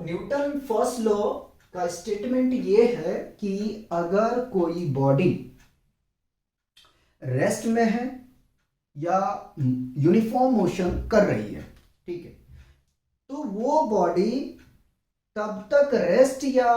Newton first law का statement ये है कि अगर कोई बॉडी रेस्ट में है या यूनिफॉर्म मोशन कर रही है, ठीक है, तो वो बॉडी तब तक रेस्ट या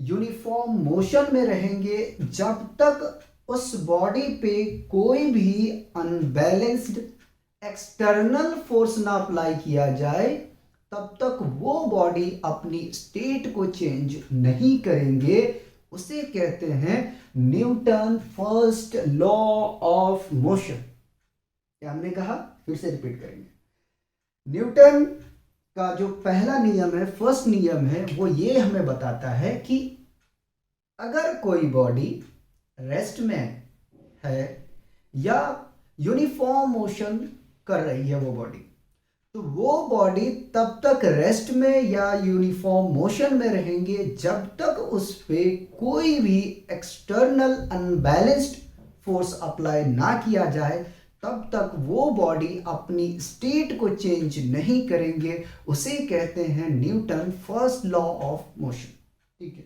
यूनिफॉर्म मोशन में रहेंगे जब तक उस बॉडी पे कोई भी अनबैलेंस्ड एक्सटर्नल फोर्स ना अप्लाई किया जाए, तब तक वो बॉडी अपनी स्टेट को चेंज नहीं करेंगे। उसे कहते हैं Newton first law of motion. क्या हमने कहा, फिर से रिपीट करेंगे। न्यूटन का जो पहला नियम है, फर्स्ट नियम है, वो ये हमें बताता है कि अगर कोई बॉडी रेस्ट में है या यूनिफॉर्म मोशन कर रही है वो बॉडी, तो वो बॉडी तब तक रेस्ट में या यूनिफॉर्म मोशन में रहेंगे जब तक उस पे कोई भी एक्सटर्नल अनबैलेंस्ड फोर्स अप्लाई ना किया जाए, तब तक वो बॉडी अपनी स्टेट को चेंज नहीं करेंगे। उसे कहते हैं Newton first law of motion, ठीक है,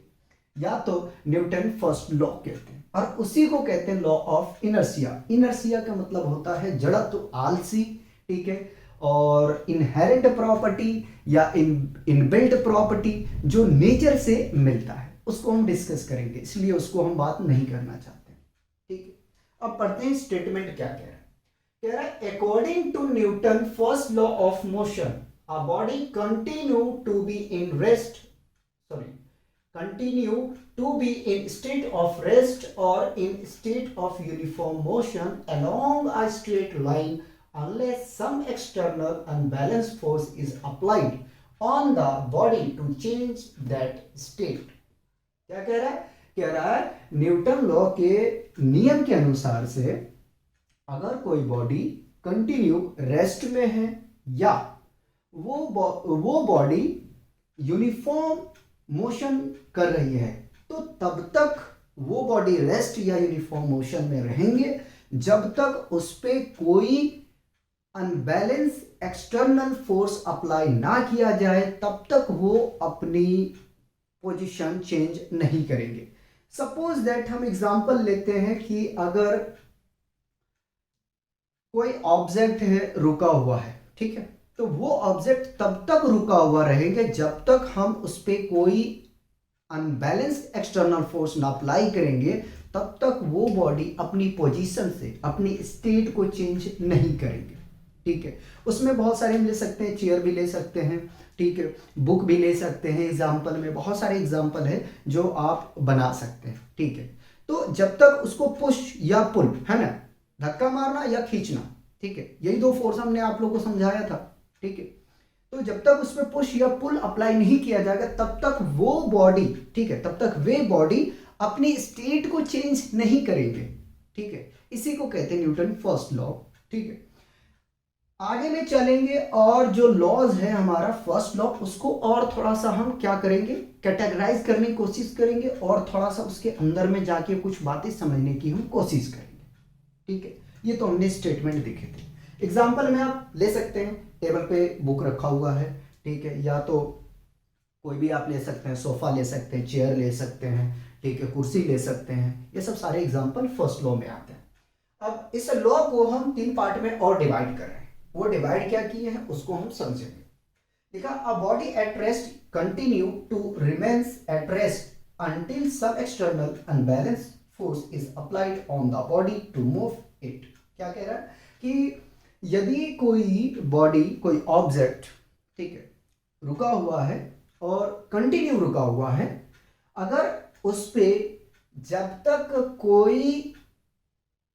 या तो न्यूटन फर्स्ट लॉ कहते हैं, और उसी को कहते हैं लॉ ऑफ इनर्शिया। इनर्शिया का मतलब होता है जड़त्व, आलसी, ठीक है, और इनहेरेंट प्रॉपर्टी या इनबिल्ट प्रॉपर्टी जो नेचर से मिलता है, उसको हम डिस्कस करेंगे, इसलिए उसको हम बात नहीं करना चाहते, ठीक है। अब पढ़ते हैं स्टेटमेंट क्या कह रहा है। कह रहा है according to Newton first law of motion a body continue to be in rest, continue to be in state of rest or in state of uniform motion along a straight line unless some external unbalanced force is applied on the body to change that state। क्या कह रहा है? कह रहा है Newton law के नियम के अनुसार से अगर कोई बॉडी कंटिन्यू रेस्ट में है या वो बॉडी यूनिफॉर्म मोशन कर रही है, तो तब तक वो बॉडी रेस्ट या यूनिफॉर्म मोशन में रहेंगे जब तक उस पे कोई अनबैलेंस एक्सटर्नल फोर्स अप्लाई ना किया जाए, तब तक वो अपनी पोजीशन चेंज नहीं करेंगे। सपोज दैट हम एग्जांपल लेते हैं कि अगर कोई ऑब्जेक्ट है रुका हुआ है, ठीक है, तो वो ऑब्जेक्ट तब तक रुका हुआ रहेंगे जब तक हम उस पर कोई अनबैलेंस्ड एक्सटर्नल फोर्स ना अप्लाई करेंगे, तब तक वो बॉडी अपनी पोजीशन से अपनी स्टेट को चेंज नहीं करेंगे, ठीक है। उसमें बहुत सारे हम ले सकते हैं, चेयर भी ले सकते हैं, ठीक है, बुक भी ले सकते हैं। एग्जाम्पल में बहुत सारे एग्जाम्पल है जो आप बना सकते हैं, ठीक है। तो जब तक उसको पुश या पुल, है ना, धक्का मारना या खींचना, ठीक है, यही दो फोर्स हमने आप लोगों को समझाया था, ठीक है। तो जब तक उसमें पुश या पुल अप्लाई नहीं किया जाएगा, तब तक वो बॉडी, ठीक है, तब तक वे बॉडी अपनी स्टेट को चेंज नहीं करेंगे, ठीक है। इसी को कहते हैं न्यूटन फर्स्ट लॉ, ठीक है। आगे में चलेंगे और जो लॉज है हमारा फर्स्ट लॉ, उसको और थोड़ा सा हम क्या करेंगे, कैटेगराइज करने की कोशिश करेंगे और थोड़ा सा उसके अंदर में जाके कुछ बातें समझने की हम कोशिश करेंगे, ठीक है। ये तो हमने स्टेटमेंट देखे थे। एग्जाम्पल में आप ले सकते हैं, टेबल पे बुक रखा हुआ है, ठीक है, या तो कोई भी आप ले सकते हैं, सोफा ले सकते हैं, चेयर ले सकते हैं, ठीक है, कुर्सी ले सकते हैं। ये सब सारे एग्जाम्पल फर्स्ट लॉ में आते हैं। अब इस लॉ को हम 3 पार्ट में और डिवाइड कर रहे हैं। वो डिवाइड क्या किए हैं उसको हम समझेंगे। देखा, a body at rest continue to remains at rest until some external unbalanced force is applied on the body to move it। क्या कह रहा है कि यदि कोई बॉडी, कोई ऑब्जेक्ट, ठीक है, रुका हुआ है और कंटिन्यू रुका हुआ है, अगर उस पे जब तक कोई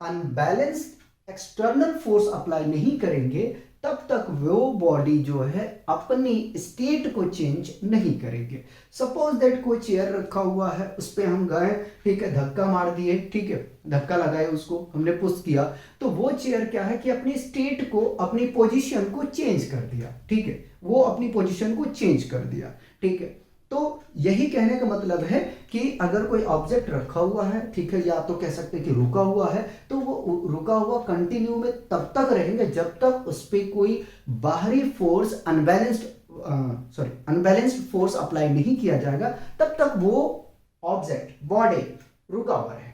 अनबैलेंस्ड एक्सटर्नल फोर्स अप्लाई नहीं करेंगे, तब तक वो बॉडी जो है अपनी स्टेट को चेंज नहीं करेंगे। सपोज दैट कोई चेयर रखा हुआ है, उस पर हम गए, ठीक है, धक्का मार दिए, ठीक है, धक्का लगाए, उसको हमने पुश किया, तो वो चेयर क्या है कि अपनी स्टेट को, अपनी पोजीशन को चेंज कर दिया, ठीक है, वो अपनी पोजीशन को चेंज कर दिया, ठीक है। तो यही कहने का मतलब है कि अगर कोई ऑब्जेक्ट रखा हुआ है, ठीक है, या तो कह सकते हैं कि रुका हुआ है, तो वो रुका हुआ कंटिन्यू में तब तक रहेंगे जब तक उस पर कोई बाहरी force, unbalanced sorry unbalanced force apply नहीं किया जाएगा, तब तक वो ऑब्जेक्ट बॉडी रुका हुआ रहेगा।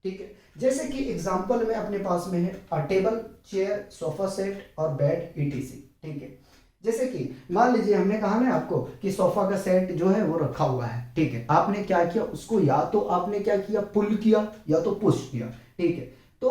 ठीक है, जैसे कि एग्जांपल में अपने पास में है अ टेबल, चेयर, सोफा सेट और बेड ईटीसी। ठीक है, जैसे कि मान लीजिए हमने कहा ना आपको कि सोफा का सेट जो है वो रखा हुआ है। ठीक है, आपने क्या किया, उसको या तो आपने क्या किया, पुल किया या तो पुश किया। ठीक है, तो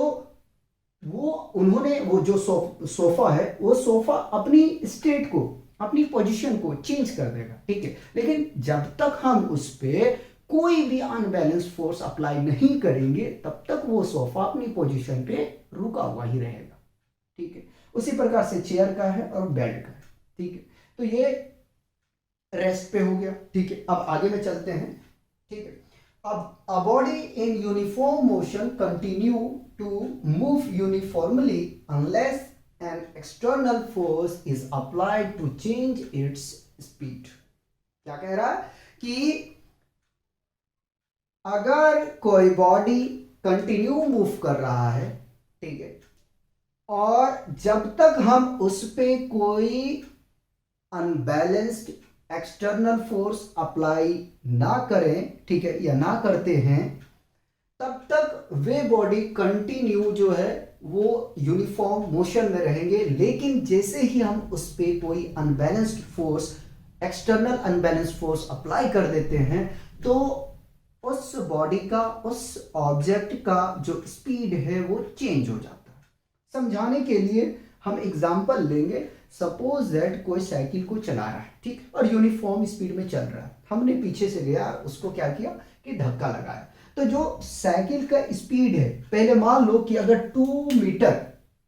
वो उन्होंने वो जो सोफा है, वो सोफा अपनी स्टेट को, अपनी पोजीशन को चेंज कर देगा। ठीक है, लेकिन जब तक हम उस पर कोई भी अनबैलेंस फोर्स अप्लाई नहीं करेंगे, तब तक वो सोफा अपनी पोजीशन पे रुका हुआ ही रहेगा। ठीक है, उसी प्रकार से चेयर का है और बेड का है। ठीक है, तो ये रेस्ट पे हो गया। ठीक है, अब आगे में चलते हैं। ठीक है, अब a body in uniform motion continue to move uniformly unless an external force is applied to change its speed. क्या कह रहा है कि अगर कोई बॉडी कंटिन्यू मूव कर रहा है, ठीक है, और जब तक हम उस पे कोई अनबैलेंस्ड एक्सटर्नल फोर्स अप्लाई ना करें, ठीक है, या ना करते हैं, तब तक वे बॉडी कंटिन्यू जो है वो यूनिफॉर्म मोशन में रहेंगे। लेकिन जैसे ही हम उस पे कोई unbalanced force, external unbalanced force apply कर देते हैं, तो उस बॉडी का, उस ऑब्जेक्ट का जो स्पीड है वो चेंज हो जाता है। समझाने के लिए हम एग्जांपल लेंगे। सपोज दैट कोई साइकिल को चला रहा है, ठीक, और यूनिफॉर्म स्पीड में चल रहा है। हमने पीछे से गया, उसको क्या किया कि धक्का लगाया। तो जो साइकिल का स्पीड है, पहले मान लो कि अगर 2 मीटर,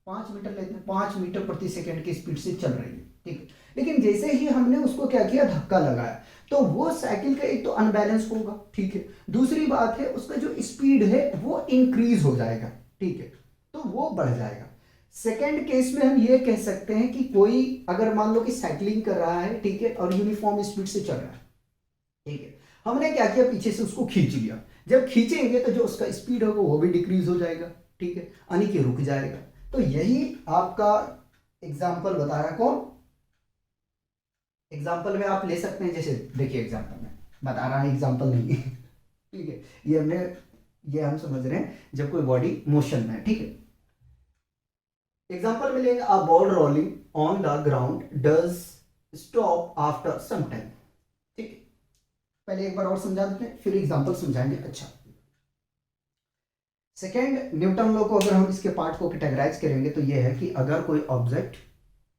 5 मीटर लेते हैं, 5 मीटर प्रति सेकंड की स्पीड से चल रही है। ठीक, लेकिन जैसे ही हमने उसको क्या किया, धक्का लगाया, तो वो साइकिल का एक तो अनबैलेंस होगा। ठीक है, दूसरी बात है उसका जो स्पीड है वो इंक्रीज हो जाएगा। ठीक है, तो वो बढ़ जाएगा। सेकेंड केस में हम ये कह सकते हैं कि कोई अगर मान लो कि साइकिलिंग कर रहा है, ठीक है, और यूनिफॉर्म स्पीड से चल रहा है। ठीक है, हमने क्या किया, पीछे से उसको खींच लिया। जब खींचेंगे तो जो उसका स्पीड होगा वो भी डिक्रीज हो जाएगा। ठीक है, यानी कि रुक जाएगा। तो यही आपका एग्जाम्पल बता रहा है। कौन एग्जाम्पल में आप ले सकते हैं, जैसे देखिए एग्जाम्पल में बता रहा है, एग्जाम्पल नहीं है। ठीक है, ये हम समझ रहे हैं जब कोई बॉडी मोशन में है। ठीक है, एग्जाम्पल में लेंगे, a ball rolling on the ground does stop after some time. ठीक है, पहले एक बार और समझा देते हैं, फिर एग्जाम्पल समझाएंगे। अच्छा, सेकेंड न्यूटन लॉ को अगर हम इसके पार्ट को कैटेगराइज करेंगे तो ये है कि अगर कोई ऑब्जेक्ट,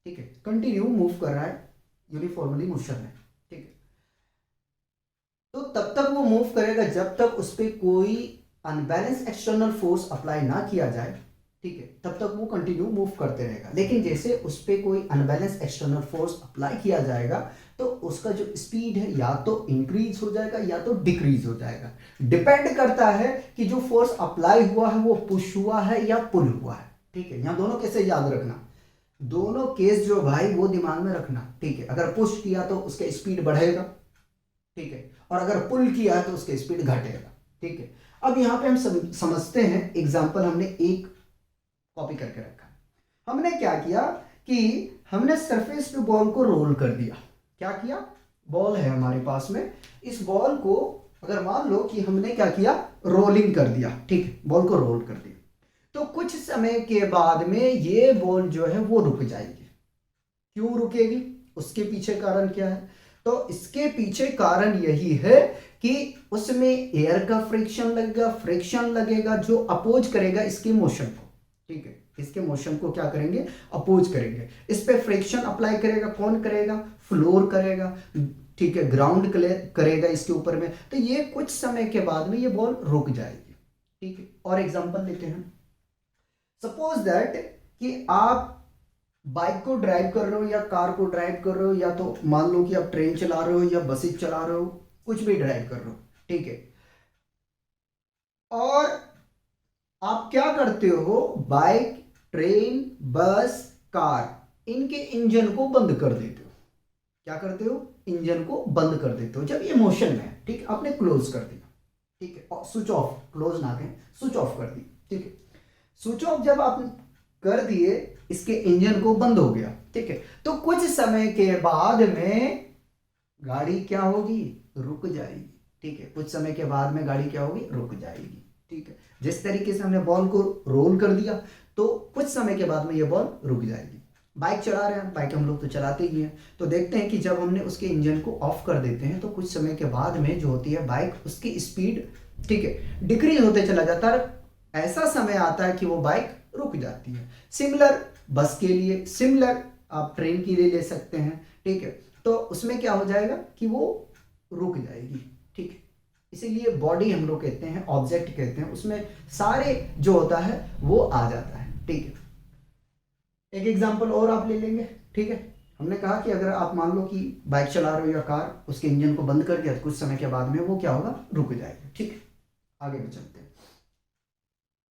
ठीक है, कंटिन्यू मूव कर रहा है यूनिफॉर्मली मोशन में, ठीक है, तो तब तक वो मूव करेगा जब तक उस पर कोई अनबैलेंस एक्सटर्नल फोर्स अप्लाई ना किया जाए। ठीक है, तब तक वो कंटिन्यू मूव करते रहेगा। लेकिन जैसे उस पर कोई अनबैलेंस एक्सटर्नल फोर्स अप्लाई किया जाएगा तो उसका जो स्पीड है या तो इंक्रीज हो जाएगा या तो डिक्रीज हो जाएगा। डिपेंड करता है कि जो फोर्स अप्लाई हुआ है वो पुश हुआ है या पुल हुआ है। ठीक है, यहाँ दोनों कैसे याद रखना, दोनों केस जो भाई वो दिमाग में रखना। ठीक है, अगर पुश किया तो उसका स्पीड बढ़ेगा। ठीक है, और अगर पुल किया तो उसका स्पीड घटेगा। ठीक है, अब यहाँ पे हम समझते हैं। एग्जाम्पल हमने एक कॉपी करके रखा। हमने क्या किया कि हमने सरफेस पे बॉल को रोल कर दिया। क्या किया, बॉल है हमारे पास में, इस बॉल को अगर मान लो कि हमने क्या किया, रोलिंग कर दिया। ठीक है, बॉल को रोल कर दिया, तो कुछ समय के बाद में ये बॉल जो है वो रुक जाएगी। क्यों रुकेगी, उसके पीछे कारण क्या है, तो इसके पीछे कारण यही है कि उसमें एयर का फ्रिक्शन लगेगा जो अपोज करेगा इसके मोशन को। ठीक है, इसके मोशन को क्या करेंगे, अपोज करेंगे। इस पे फ्रिक्शन अप्लाई करेगा, कौन करेगा, फ्लोर करेगा। ठीक है, ग्राउंड करेगा इसके ऊपर में। तो ये कुछ समय के बाद में ये बॉल रुक जाएगी। ठीक है, और एग्जांपल लेते हैं। सपोज दैट कि आप बाइक को ड्राइव कर रहे हो या कार को ड्राइव कर रहे हो, या तो मान लो कि आप ट्रेन चला रहे हो या बसेस चला रहे हो, कुछ भी ड्राइव कर रहे हो। ठीक है, और आप क्या करते हो, बाइक, ट्रेन, बस, कार, इनके इंजन को बंद कर देते हो। क्या करते हो, इंजन को बंद कर देते हो जब ये मोशन में है। ठीक है, आपने क्लोज कर दिया। ठीक है, स्विच ऑफ, क्लोज ना कहें, स्विच ऑफ कर दी। ठीक है, स्विच ऑफ जब आप कर दिए इसके इंजन को बंद हो गया, ठीक है। तो कुछ समय के बाद में गाड़ी क्या होगी, रुक जाएगी, ठीक है। कुछ समय के बाद में गाड़ी क्या होगी, रुक जाएगी, ठीक है। जिस तरीके से हमने बॉल को रोल कर दिया तो कुछ समय के बाद में ये बॉल रुक जाएगी। बाइक चला रहे हैं, बाइक हम लोग तो चलाते ही हैं, तो देखते हैं कि जब हमने उसके इंजन को ऑफ कर देते हैं तो कुछ समय के बाद में जो होती है बाइक, उसकी स्पीड, ठीक है, डिक्रीज होते चला जाता है। ऐसा समय आता है कि वो बाइक रुक जाती है। सिमिलर बस के लिए, सिमिलर आप ट्रेन के लिए ले सकते हैं, ठीक है। तो उसमें क्या हो जाएगा कि वो रुक जाएगी, ठीक है। इसीलिए बॉडी हम लोग कहते हैं, ऑब्जेक्ट कहते हैं, उसमें सारे जो होता है वो आ जाता है, ठीक है। एक एग्जांपल और आप ले लेंगे, ठीक है। हमने कहा कि अगर आप मान लो कि बाइक चला रहे हो या कार, उसके इंजन को बंद कर दिया तो कुछ समय के बाद में वो क्या होगा, रुक जाएगा, ठीक है। आगे भी चलते हैं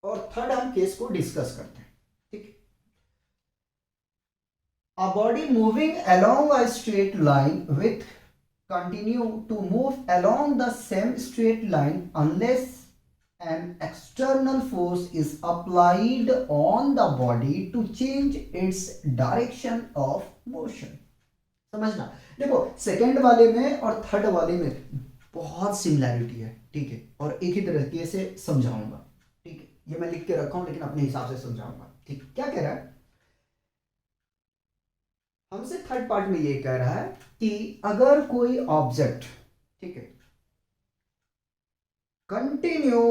और थर्ड हम केस को डिस्कस करते हैं, ठीक है। A body moving along a straight line with continue to move along the same straight line unless an external force is applied on the body to change its direction of motion. समझना, देखो second वाले में और third वाले में बहुत similarity है, ठीक है, और एक ही तरीके से समझाऊंगा, ठीक है। ये मैं लिख के रखा हूं लेकिन अपने हिसाब से समझाऊंगा, ठीक। क्या कह रहा है हमसे, थर्ड पार्ट में ये कह रहा है कि अगर कोई ऑब्जेक्ट, ठीक है, कंटिन्यू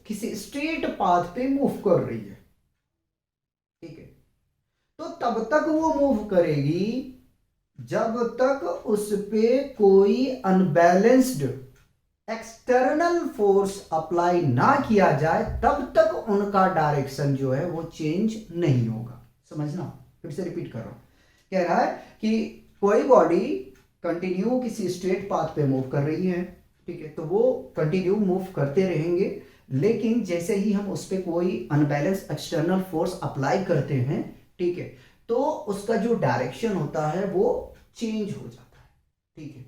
किसी स्ट्रेट पाथ पे मूव कर रही है, ठीक है, तो तब तक वो मूव करेगी जब तक उस पे कोई अनबैलेंस्ड एक्सटर्नल फोर्स अप्लाई ना किया जाए, तब तक उनका डायरेक्शन जो है वो चेंज नहीं होगा। समझना, फिर से रिपीट कर रहा हूं। कह रहा है कि कोई बॉडी कंटिन्यू किसी स्ट्रेट पाथ पे मूव कर रही है, ठीक है, तो वो कंटिन्यू मूव करते रहेंगे, लेकिन जैसे ही हम उस पर कोई अनबैलेंस एक्सटर्नल फोर्स अप्लाई करते हैं, ठीक है, तो उसका जो डायरेक्शन होता है वो चेंज हो जाता है, ठीक है।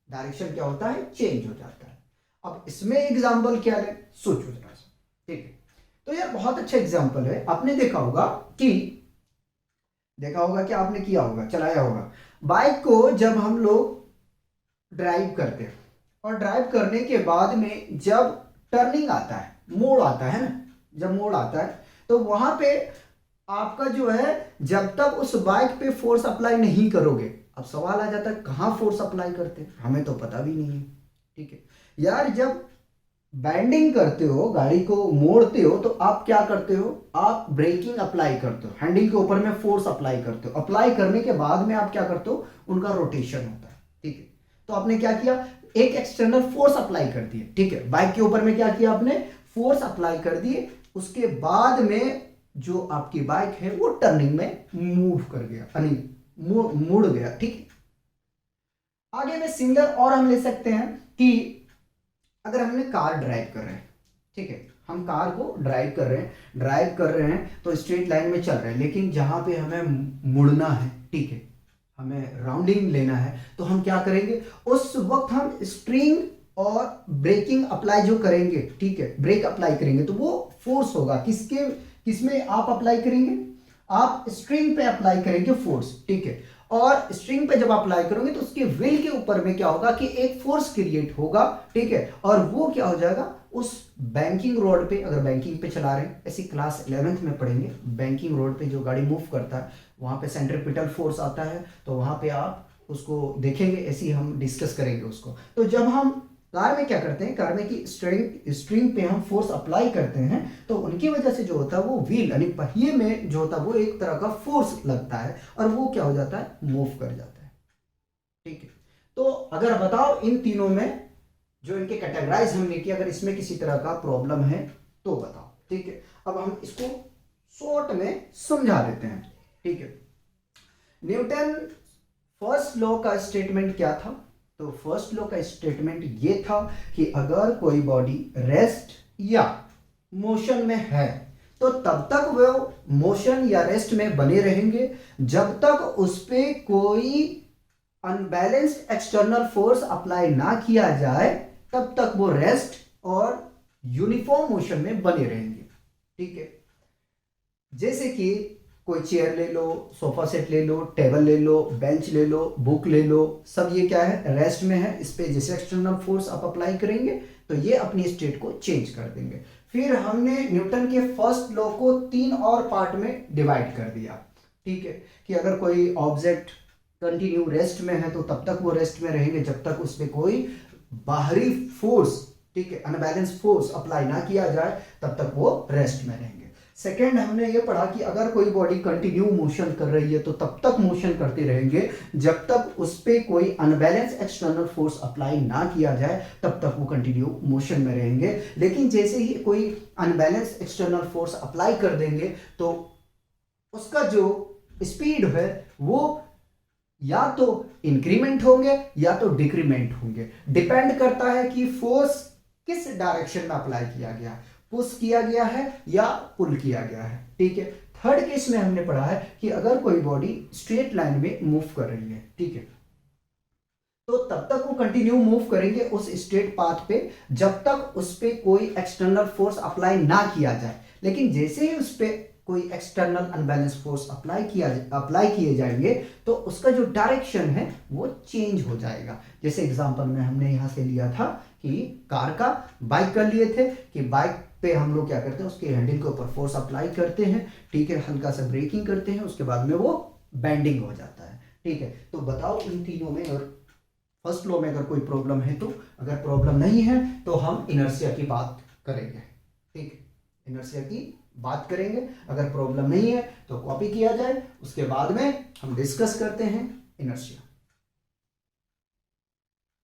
डायरेक्शन क्या होता है, चेंज हो जाता है। अब इसमें एग्जाम्पल क्या है, सोचो जरा सा, ठीक है। तो यार बहुत अच्छा एग्जाम्पल है। आपने देखा होगा कि कि आपने किया होगा, चलाया होगा बाइक को, जब हम लोग ड्राइव करते हैं और ड्राइव करने के बाद में जब टर्निंग आता है, मोड़ आता है ना, जब मोड़ आता है तो वहां पे आपका जो है, जब तक उस बाइक पे फोर्स अप्लाई नहीं करोगे, अब सवाल आ जाता है कहां फोर्स अप्लाई करते हैं, हमें तो पता भी नहीं है, ठीक है यार। जब बैंडिंग करते हो, गाड़ी को मोड़ते हो, तो आप क्या करते हो, आप ब्रेकिंग अप्लाई करते हो, हैंडल के ऊपर में फोर्स अप्लाई करते हो। अप्लाई करने के बाद में आप क्या करते हो, उनका रोटेशन होता है, ठीक है। तो आपने क्या किया, एक एक्सटर्नल फोर्स अप्लाई कर दिए, ठीक है। बाइक के ऊपर में क्या किया आपने, फोर्स अप्लाई कर दिए, उसके बाद में जो आपकी बाइक है वो टर्निंग में मूव कर गया, यानी मुड़ गया, ठीक है। आगे में सिमिलर और हम ले सकते हैं कि अगर हमने कार ड्राइव कर रहे हैं, ठीक है, हम कार को ड्राइव कर रहे हैं तो स्ट्रेट लाइन में चल रहे हैं, लेकिन जहां पे हमें मुड़ना है, ठीक है, हमें राउंडिंग लेना है, तो हम क्या करेंगे, उस वक्त हम स्प्रिंग और ब्रेकिंग अप्लाई जो करेंगे, ठीक है, ब्रेक अप्लाई करेंगे, तो वो फोर्स होगा किसमें आप अप्लाई करेंगे, आप स्ट्रिंग पे अप्लाई करेंगे फोर्स, ठीक है। और स्ट्रिंग पे जब अप्लाई करोगे तो उसके व्हील के ऊपर में क्या होगा कि एक फोर्स क्रिएट होगा, ठीक है, और वो क्या हो जाएगा, उस बैंकिंग रोड पे, अगर बैंकिंग पे चला रहे हैं, ऐसी क्लास 11th में पढ़ेंगे, बैंकिंग रोड पे जो गाड़ी मूव करता है वहां पे सेंट्रीपिटल फोर्स आता है, तो वहां पे आप उसको देखेंगे, ऐसी हम डिस्कस करेंगे उसको। तो जब हम कार में क्या करते हैं, कार में की स्ट्रिंग पे हम फोर्स अप्लाई करते हैं, तो उनकी वजह से जो होता है वो व्हील यानी पहिए में जो होता है वो एक तरह का फोर्स लगता है और वो क्या हो जाता है, मूव कर जाता है, ठीक है। तो अगर बताओ इन तीनों में जो इनके कैटेगराइज हमने किया, अगर इसमें किसी तरह का प्रॉब्लम है तो बताओ, ठीक है। अब हम इसको शॉर्ट में समझा देते हैं, ठीक है। न्यूटन फर्स्ट लॉ का स्टेटमेंट क्या था, तो फर्स्ट लॉ का स्टेटमेंट ये था कि अगर कोई बॉडी रेस्ट या मोशन में है तो तब तक वो मोशन या रेस्ट में बने रहेंगे जब तक उस पे कोई अनबैलेंस्ड एक्सटर्नल फोर्स अप्लाई ना किया जाए, तब तक वो रेस्ट और यूनिफॉर्म मोशन में बने रहेंगे, ठीक है। जैसे कि कोई चेयर ले लो, सोफा सेट ले लो, टेबल ले लो, बेंच ले लो, बुक ले लो, सब ये क्या है, रेस्ट में है। इस पे जैसे एक्सटर्नल फोर्स आप अप्लाई करेंगे तो ये अपनी स्टेट को चेंज कर देंगे। फिर हमने न्यूटन के फर्स्ट लॉ को 3 और पार्ट में डिवाइड कर दिया, ठीक है, कि अगर कोई ऑब्जेक्ट कंटिन्यू रेस्ट में है तो तब तक वो रेस्ट में रहेंगे जब तक उस पर कोई बाहरी फोर्स, ठीक है, अनबैलेंस फोर्स अप्लाई ना किया जाए, तब तक वो रेस्ट में रहेंगे। सेकेंड हमने ये पढ़ा कि अगर कोई बॉडी कंटिन्यू मोशन कर रही है तो तब तक मोशन करते रहेंगे जब तक उस पर कोई अनबैलेंस एक्सटर्नल फोर्स अप्लाई ना किया जाए, तब तक वो कंटिन्यू मोशन में रहेंगे। लेकिन जैसे ही कोई अनबैलेंस एक्सटर्नल फोर्स अप्लाई कर देंगे तो उसका जो स्पीड है वो या तो इंक्रीमेंट होंगे या तो डिक्रीमेंट होंगे। डिपेंड करता है कि फोर्स किस डायरेक्शन में अप्लाई किया गया, पुश किया गया है या पुल किया गया है, ठीक है। थर्ड केस में हमने पढ़ा है कि अगर कोई बॉडी स्ट्रेट लाइन में मूव कर रही है, ठीक है, तो तब तक वो कंटिन्यू मूव करेंगे उस स्ट्रेट पाथ पे जब तक उस पे कोई एक्सटर्नल फोर्स अप्लाई ना किया जाए। लेकिन जैसे ही उस पे कोई एक्सटर्नल अनबैलेंस फोर्स अप्लाई किए जाएंगे तो उसका जो डायरेक्शन है वो चेंज हो जाएगा। जैसे एग्जांपल में हमने यहां से लिया था कि कार का बाइक कर लिए थे कि बाइक पे हम लोग क्या करते हैं, उसके हैंडल के ऊपर फोर्स अप्लाई करते हैं, ठीक है, हल्का सा ब्रेकिंग करते हैं, उसके बाद में वो बेंडिंग हो जाता है, ठीक है। तो बताओ इन तीनों में और फर्स्ट लॉ में अगर कोई प्रॉब्लम है तो, अगर प्रॉब्लम नहीं है तो हम इनर्शिया की बात करेंगे, ठीक है, इनर्शिया की बात करेंगे। अगर प्रॉब्लम नहीं है तो कॉपी किया जाए, उसके बाद में हम डिस्कस करते हैं इनर्शिया।